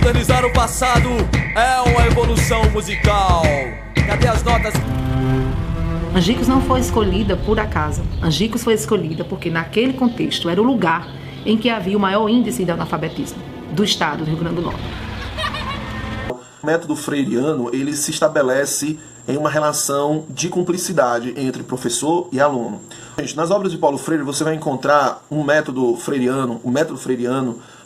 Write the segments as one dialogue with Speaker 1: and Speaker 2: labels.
Speaker 1: Modernizar o passado é uma evolução musical. Cadê as notas?
Speaker 2: Angicos não foi escolhida por acaso. Angicos foi escolhida porque naquele contexto era o lugar em que havia o maior índice de analfabetismo do estado do Rio Grande do Norte.
Speaker 3: O método freiriano, ele se estabelece em uma relação de cumplicidade entre professor e aluno. Gente, nas obras de Paulo Freire você vai encontrar um método freiriano,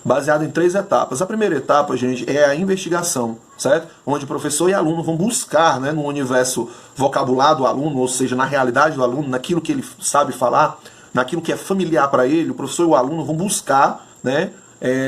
Speaker 3: baseado em 3 etapas. A primeira etapa, gente, é a investigação, certo? Onde professor e aluno vão buscar, né, no universo vocabular do aluno, ou seja, na realidade do aluno, naquilo que ele sabe falar, naquilo que é familiar para ele, o professor e o aluno vão buscar, né,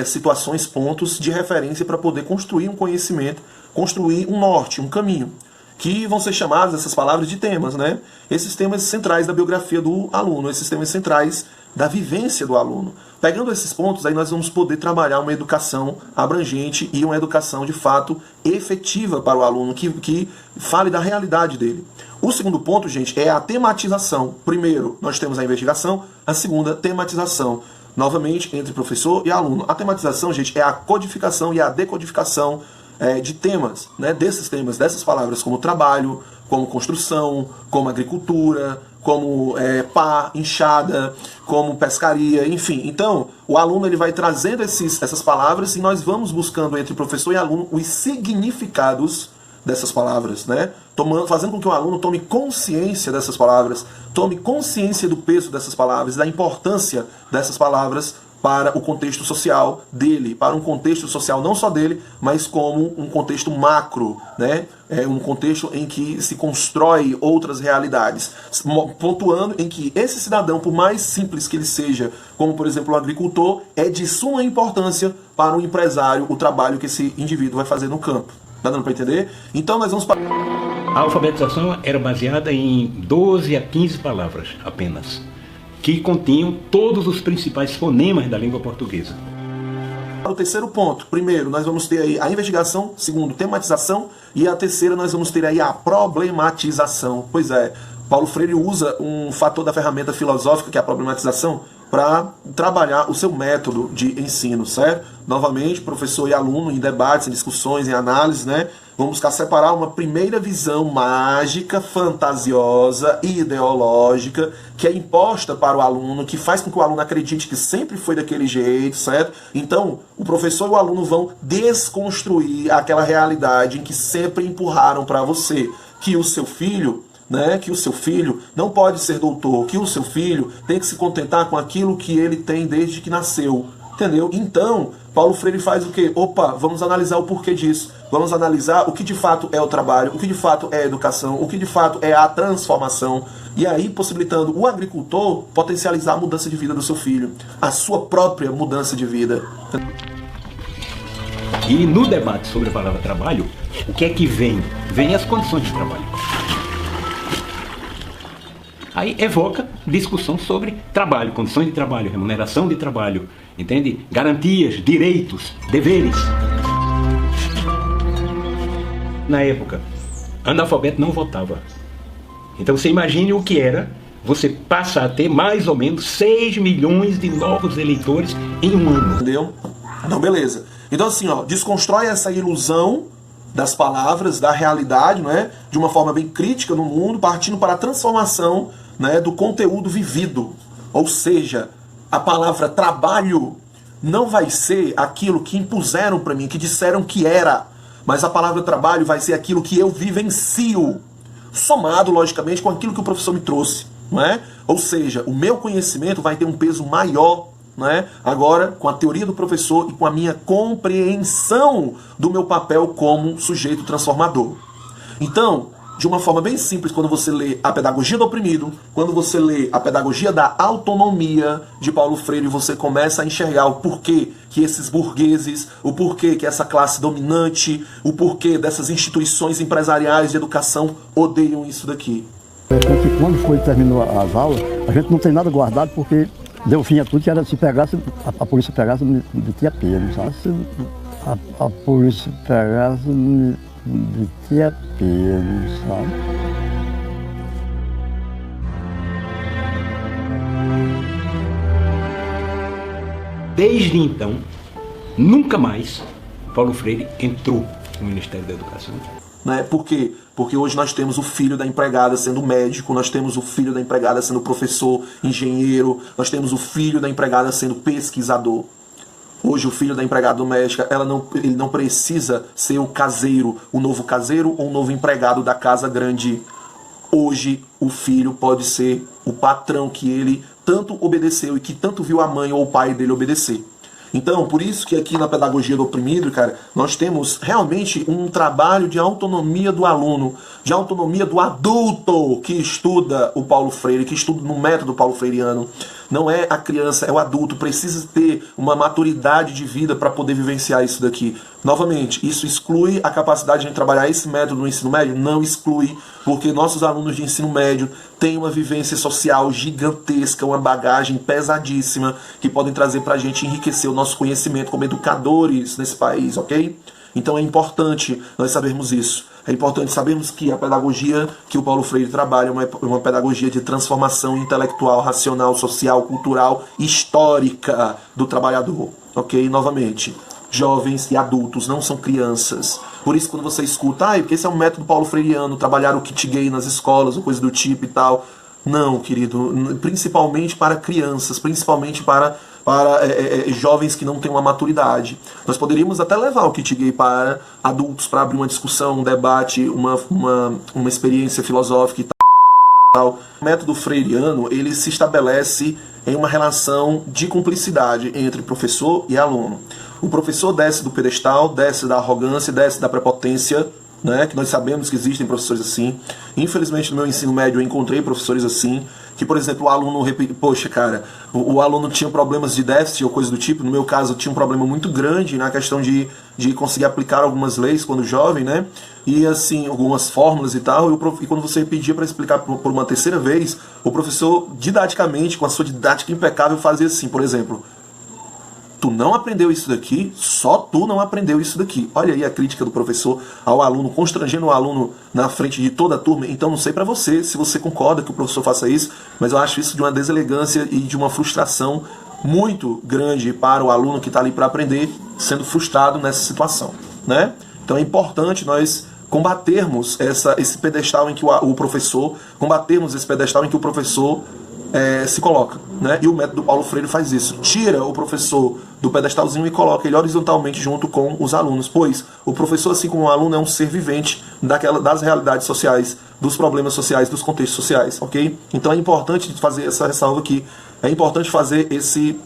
Speaker 3: situações, pontos de referência para poder construir um conhecimento, construir um norte, um caminho, que vão ser chamadas, essas palavras, de temas, né? Esses temas centrais da biografia do aluno, esses temas centrais da vivência do aluno. Pegando esses pontos, aí nós vamos poder trabalhar uma educação abrangente e uma educação, de fato, efetiva para o aluno, que fale da realidade dele. O segundo ponto, gente, é a tematização. Primeiro, nós temos a investigação, a segunda, tematização. Novamente, entre professor e aluno. A tematização, gente, é a codificação e a decodificação de temas, né, desses temas, dessas palavras, como trabalho, como construção, como agricultura, como pá, enxada, como pescaria, enfim. Então, o aluno ele vai trazendo essas palavras e nós vamos buscando entre professor e aluno os significados dessas palavras, né? Fazendo com que o aluno tome consciência dessas palavras, tome consciência do peso dessas palavras, da importância dessas palavras para o contexto social dele, para um contexto social não só dele, mas como um contexto macro, né? Um contexto em que se constrói outras realidades, pontuando em que esse cidadão, por mais simples que ele seja, como por exemplo o agricultor, é de suma importância para o empresário o trabalho que esse indivíduo vai fazer no campo. Tá dando para entender? Então nós vamos...
Speaker 4: A alfabetização era baseada em 12 a 15 palavras apenas, que continham todos os principais fonemas da língua portuguesa.
Speaker 3: O terceiro ponto, primeiro, nós vamos ter aí a investigação, segundo, tematização, e a terceira nós vamos ter aí a problematização. Pois é, Paulo Freire usa um fator da ferramenta filosófica, que é a problematização, para trabalhar o seu método de ensino, certo? Novamente, professor e aluno em debates, em discussões, em análises, né? Vão buscar separar uma primeira visão mágica, fantasiosa e ideológica que é imposta para o aluno, que faz com que o aluno acredite que sempre foi daquele jeito, certo? Então, o professor e o aluno vão desconstruir aquela realidade em que sempre empurraram para você que o seu filho, né, que o seu filho não pode ser doutor, que o seu filho tem que se contentar com aquilo que ele tem desde que nasceu, entendeu? Então, Paulo Freire faz o quê? Opa, vamos analisar o porquê disso, vamos analisar o que de fato é o trabalho, o que de fato é a educação, o que de fato é a transformação, e aí possibilitando o agricultor potencializar a mudança de vida do seu filho, a sua própria mudança de vida.
Speaker 4: E no debate sobre a palavra trabalho, o que é que vem? Vem as condições de trabalho. Aí evoca discussão sobre trabalho, condições de trabalho, remuneração de trabalho, entende? Garantias, direitos, deveres. Na época, analfabeto não votava. Então você imagine o que era você passar a ter mais ou menos 6 milhões de novos eleitores em um ano.
Speaker 3: Entendeu? Não, beleza. Então assim, ó, desconstrói essa ilusão das palavras, da realidade, não é? De uma forma bem crítica no mundo, partindo para a transformação, né, do conteúdo vivido. Ou seja, a palavra trabalho não vai ser aquilo que impuseram para mim, que disseram que era, mas a palavra trabalho vai ser aquilo que eu vivencio, somado, logicamente, com aquilo que o professor me trouxe, não é? Ou seja, o meu conhecimento vai ter um peso maior, não é? Agora, com a teoria do professor e com a minha compreensão do meu papel como sujeito transformador. Então, de uma forma bem simples, quando você lê A Pedagogia do Oprimido, quando você lê A Pedagogia da Autonomia, de Paulo Freire, você começa a enxergar o porquê que esses burgueses, o porquê que essa classe dominante, o porquê dessas instituições empresariais de educação odeiam isso daqui.
Speaker 5: Quando terminou as aulas, a gente não tem nada guardado porque deu fim a tudo, que era se pegasse, a polícia pegasse, me tinha pego, sabe? Se a polícia pegasse, me tinha pego, sabe?
Speaker 4: Desde então, nunca mais Paulo Freire entrou no Ministério da Educação.
Speaker 3: Né? Por quê? Porque hoje nós temos o filho da empregada sendo médico, nós temos o filho da empregada sendo professor, engenheiro, nós temos o filho da empregada sendo pesquisador. Hoje o filho da empregada doméstica, ele não precisa ser o caseiro, o novo caseiro ou o novo empregado da casa grande. Hoje o filho pode ser o patrão que ele tanto obedeceu e que tanto viu a mãe ou o pai dele obedecer. Então, por isso que aqui na pedagogia do oprimido, cara, nós temos realmente um trabalho de autonomia do aluno, de autonomia do adulto que estuda o Paulo Freire, que estuda no método paulo freiriano. Não é a criança, é o adulto, precisa ter uma maturidade de vida para poder vivenciar isso daqui. Novamente, isso exclui a capacidade de trabalhar esse método no ensino médio? Não exclui, porque nossos alunos de ensino médio têm uma vivência social gigantesca, uma bagagem pesadíssima, que podem trazer para a gente enriquecer o nosso conhecimento como educadores nesse país, ok? Então é importante nós sabermos isso. É importante sabermos que a pedagogia que o Paulo Freire trabalha é uma pedagogia de transformação intelectual, racional, social, cultural, histórica do trabalhador. Ok? Novamente, jovens e adultos não são crianças. Por isso, quando você escuta, porque esse é um método paulo freiriano, trabalhar o kit gay nas escolas, ou coisa do tipo e tal. Não, querido, principalmente para crianças, principalmente para jovens que não têm uma maturidade. Nós poderíamos até levar o kit gay para adultos, para abrir uma discussão, um debate, uma experiência filosófica e tal. O método freiriano, ele se estabelece em uma relação de cumplicidade entre professor e aluno. O professor desce do pedestal, desce da arrogância, desce da prepotência, né, que nós sabemos que existem professores assim. Infelizmente no meu ensino médio eu encontrei professores assim, que por exemplo o aluno, poxa cara, o aluno tinha problemas de déficit ou coisa do tipo. No meu caso eu tinha um problema muito grande na questão de conseguir aplicar algumas leis quando jovem, né, e assim, algumas fórmulas e tal, e quando você pedia para explicar por uma terceira vez, o professor didaticamente, com a sua didática impecável, fazia assim, por exemplo: tu não aprendeu isso daqui, só tu não aprendeu isso daqui. Olha aí a crítica do professor ao aluno, constrangendo o aluno na frente de toda a turma. Então não sei pra você, se você concorda que o professor faça isso, mas eu acho isso de uma deselegância e de uma frustração muito grande para o aluno que está ali para aprender, sendo frustrado nessa situação, né? Então é importante nós combatermos esse pedestal em que o professor, se coloca, né? E o método Paulo Freire faz isso. Tira o professor do pedestalzinho e coloca ele horizontalmente junto com os alunos, pois o professor, assim como o aluno, é um ser vivente das realidades sociais, dos problemas sociais, dos contextos sociais, ok? Então é importante fazer essa ressalva aqui, é importante fazer esse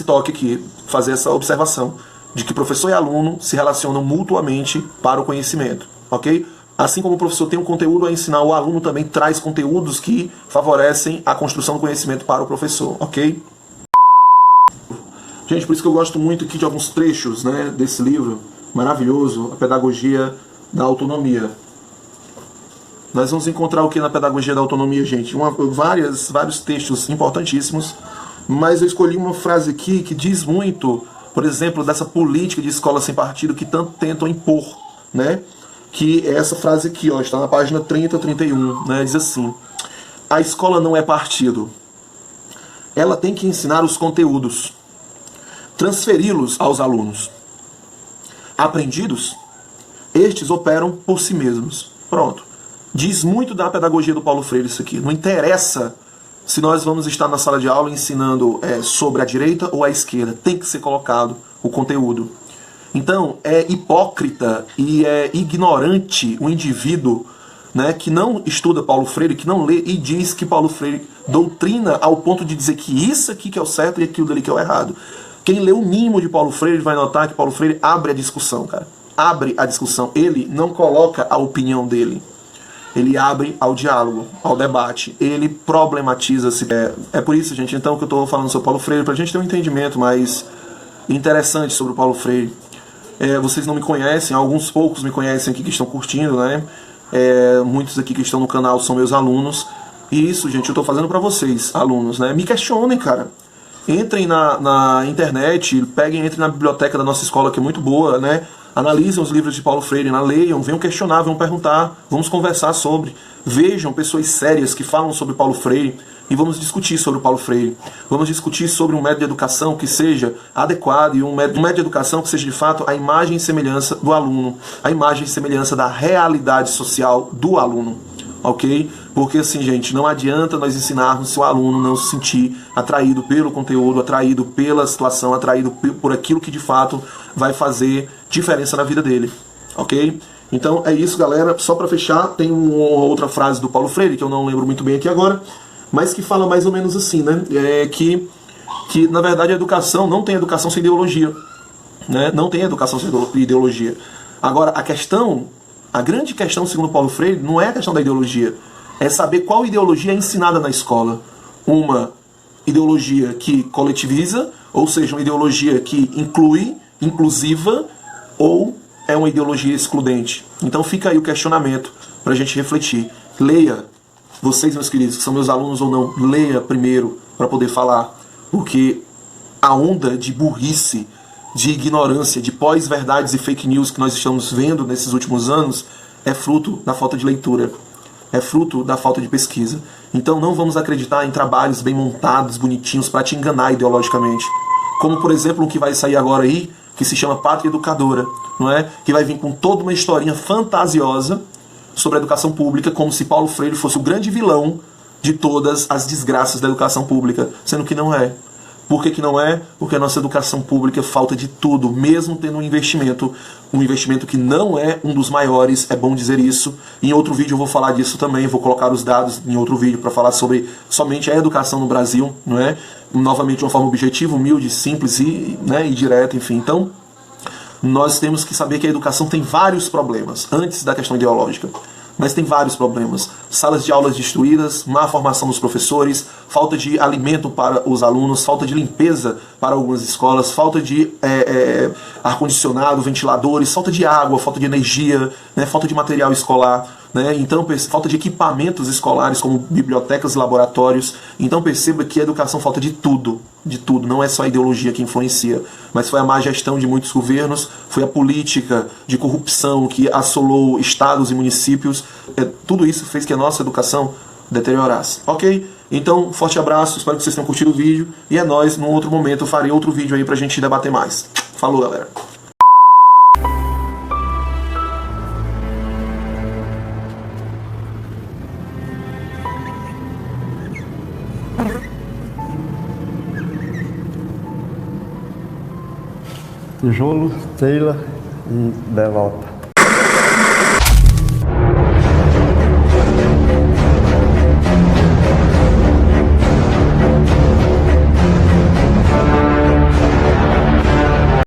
Speaker 3: toque aqui, fazer essa observação de que professor e aluno se relacionam mutuamente para o conhecimento, ok? Assim como o professor tem um conteúdo a ensinar, o aluno também traz conteúdos que favorecem a construção do conhecimento para o professor, ok? Gente, por isso que eu gosto muito aqui de alguns trechos, né, desse livro maravilhoso, A Pedagogia da Autonomia. Nós vamos encontrar o que na Pedagogia da Autonomia, gente? Vários textos importantíssimos, mas eu escolhi uma frase aqui que diz muito, por exemplo, dessa política de escola sem partido que tanto tentam impor, né? Que é essa frase aqui, ó, está na página 30, 31, né? Diz assim: a escola não é partido. Ela tem que ensinar os conteúdos, transferi-los aos alunos. Aprendidos, estes operam por si mesmos. Pronto. Diz muito da pedagogia do Paulo Freire isso aqui. Não interessa se nós vamos estar na sala de aula ensinando sobre a direita ou a esquerda. Tem que ser colocado o conteúdo. Então, é hipócrita e é ignorante o indivíduo, né, que não estuda Paulo Freire, que não lê e diz que Paulo Freire doutrina ao ponto de dizer que isso aqui que é o certo e aquilo dali que é o errado. Quem lê o mínimo de Paulo Freire vai notar que Paulo Freire abre a discussão, cara. Abre a discussão. Ele não coloca a opinião dele. Ele abre ao diálogo, ao debate. Ele problematiza-se. É por isso, gente, então, que eu estou falando sobre Paulo Freire, para a gente ter um entendimento mais interessante sobre o Paulo Freire. Vocês não me conhecem, alguns poucos me conhecem aqui que estão curtindo, né? Muitos aqui que estão no canal são meus alunos. E isso, gente, eu estou fazendo para vocês, alunos, né? Me questionem, cara. Entrem na internet, entrem na biblioteca da nossa escola, que é muito boa, né? Analisem os livros de Paulo Freire, leiam, venham questionar, venham perguntar, vamos conversar sobre. Vejam pessoas sérias que falam sobre Paulo Freire, e vamos discutir sobre o Paulo Freire. Vamos discutir sobre um método de educação que seja adequado e um método de educação que seja de fato a imagem e semelhança do aluno, a imagem e semelhança da realidade social do aluno, ok? Porque assim, gente, não adianta nós ensinarmos se o aluno não se sentir atraído pelo conteúdo, atraído pela situação, atraído por aquilo que de fato vai fazer diferença na vida dele, ok? Então é isso, galera. Só para fechar, tem uma outra frase do Paulo Freire que eu não lembro muito bem aqui agora, mas que fala mais ou menos assim, né? Que na verdade a educação não tem educação sem ideologia, né? Não tem educação sem ideologia. Agora a grande questão, segundo Paulo Freire, não é a questão da ideologia, é saber qual ideologia é ensinada na escola. Uma ideologia que coletiviza, ou seja, uma ideologia que inclui, inclusiva, ou é uma ideologia excludente. Então fica aí o questionamento para a gente refletir. Leia. Vocês, meus queridos, que são meus alunos ou não, leia primeiro para poder falar, porque a onda de burrice, de ignorância, de pós-verdades e fake news que nós estamos vendo nesses últimos anos é fruto da falta de leitura, é fruto da falta de pesquisa. Então não vamos acreditar em trabalhos bem montados, bonitinhos, para te enganar ideologicamente. Como, por exemplo, o que vai sair agora aí, que se chama Pátria Educadora, não é? Que vai vir com toda uma historinha fantasiosa sobre a educação pública, como se Paulo Freire fosse o grande vilão de todas as desgraças da educação pública, sendo que não é. Por que não é? Porque a nossa educação pública falta de tudo, mesmo tendo um investimento que não é um dos maiores, é bom dizer isso. Em outro vídeo eu vou falar disso também, vou colocar os dados em outro vídeo para falar sobre somente a educação no Brasil, não é? Novamente de uma forma objetiva, humilde, simples e direta, enfim. Então, nós temos que saber que a educação tem vários problemas, antes da questão ideológica. Mas tem vários problemas. Salas de aulas destruídas, má formação dos professores, falta de alimento para os alunos, falta de limpeza para algumas escolas, falta de ar-condicionado, ventiladores, falta de água, falta de energia, né, falta de material escolar. Né? Então, falta de equipamentos escolares como bibliotecas e laboratórios. Então perceba que a educação falta de tudo, não é só a ideologia que influencia, mas foi a má gestão de muitos governos, foi a política de corrupção que assolou estados e municípios, tudo isso fez que a nossa educação deteriorasse, ok? Então, forte abraço, espero que vocês tenham curtido o vídeo, e é nóis, num outro momento eu farei outro vídeo aí pra gente debater mais. Falou, galera!
Speaker 5: Tijolo, telha e belota.